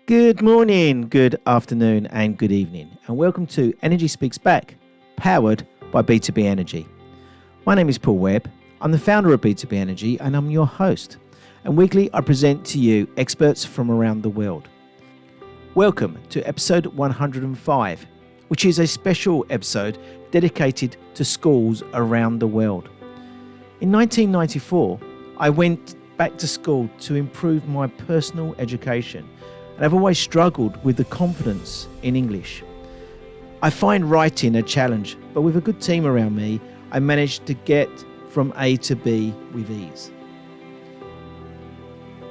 Good morning, good afternoon, and good evening, and welcome to Energy Speaks Back, powered by B2B Energy. My name is Paul Webb. I'm the founder of B2B Energy, and I'm your host. And weekly, I present to you experts from around the world. Welcome to episode 105, which is a special episode dedicated to schools around the world. In 1994, I went back to school to improve my personal education. And I've always struggled with the confidence in English. I find writing a challenge, but with a good team around me, I managed to get from A to B with ease.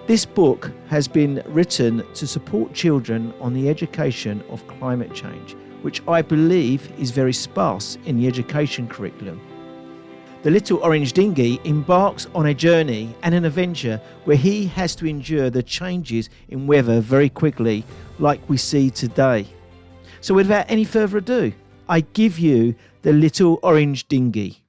This book has been written to support children on the education of climate change, which I believe is very sparse in the education curriculum. The Little Orange Dinghy embarks on a journey and an adventure where he has to endure the changes in weather very quickly, like we see today. So without any further ado, I give you the Little Orange Dinghy.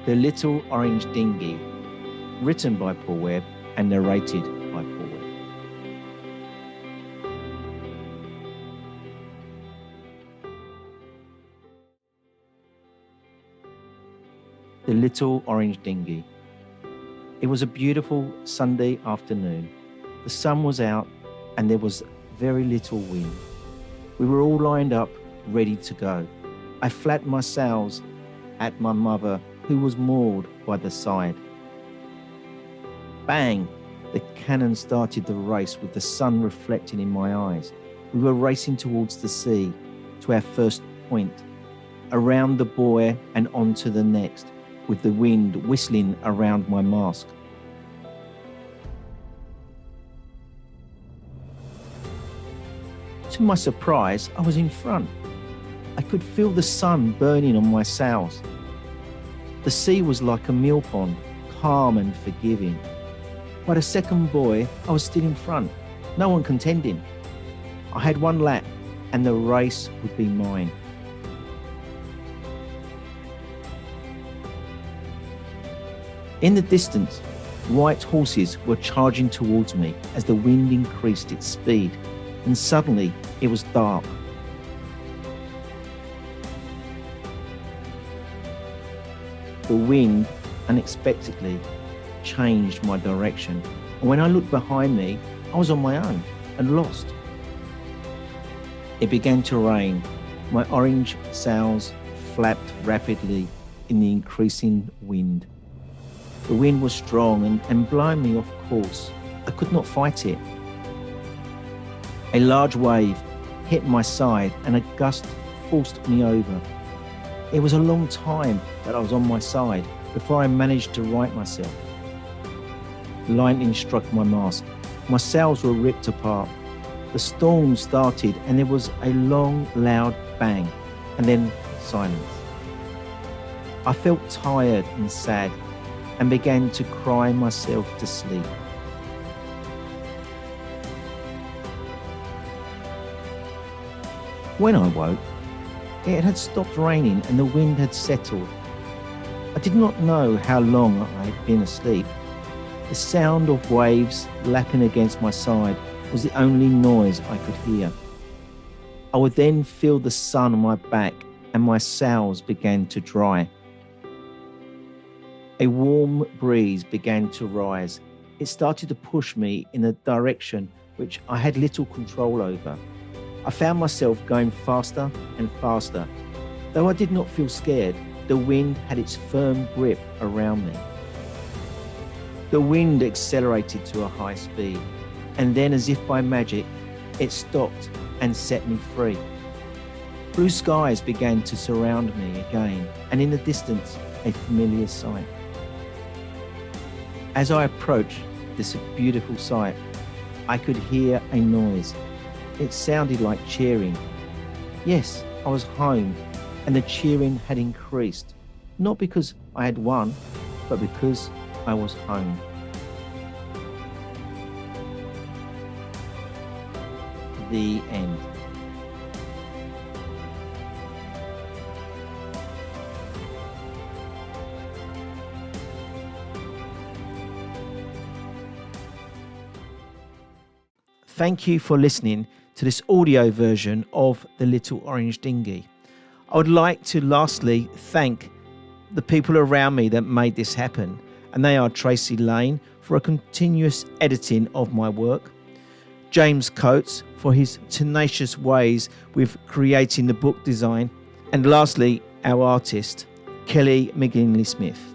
The Little Orange Dinghy, written by Paul Webb and narrated by Paul Webb. The Little Orange Dinghy. It was a beautiful Sunday afternoon. The sun was out and there was very little wind. We were all lined up, ready to go. I flapped my sails at my mother, who was moored by the side. Bang! The cannon started the race with the sun reflecting in my eyes. We were racing towards the sea, to our first point, around the buoy and onto the next, with the wind whistling around my mast. To my surprise, I was in front. I could feel the sun burning on my sails. The sea was like a mill pond, calm and forgiving. By the second buoy, I was still in front, no one contending. I had one lap and the race would be mine. In the distance, white horses were charging towards me as the wind increased its speed, and suddenly it was dark. The wind unexpectedly changed my direction, and when I looked behind me, I was on my own and lost. It began to rain. My orange sails flapped rapidly in the increasing wind. The wind was strong and blowing me off course. I could not fight it. A large wave hit my side and a gust forced me over. It was a long time that I was on my side before I managed to right myself. Lightning struck my mast. My sails were ripped apart. The storm started and there was a long, loud bang and then silence. I felt tired and sad and began to cry myself to sleep. When I woke, it had stopped raining and the wind had settled. I did not know how long I had been asleep. The sound of waves lapping against my side was the only noise I could hear. I would then feel the sun on my back and my sails began to dry. A warm breeze began to rise. It started to push me in a direction which I had little control over. I found myself going faster and faster. Though I did not feel scared, the wind had its firm grip around me. The wind accelerated to a high speed, and then as if by magic, it stopped and set me free. Blue skies began to surround me again, and in the distance, a familiar sight. As I approached this beautiful sight, I could hear a noise. It sounded like cheering. Yes, I was home, and the cheering had increased, not because I had won, but because I was home. The end. Thank you for listening to this audio version of the Little Orange Dinghy. I would like to lastly thank the people around me that made this happen, and they are Tracy Lane for a continuous editing of my work, James Coates for his tenacious ways with creating the book design, and lastly our artist, Kelly McGinley Smith.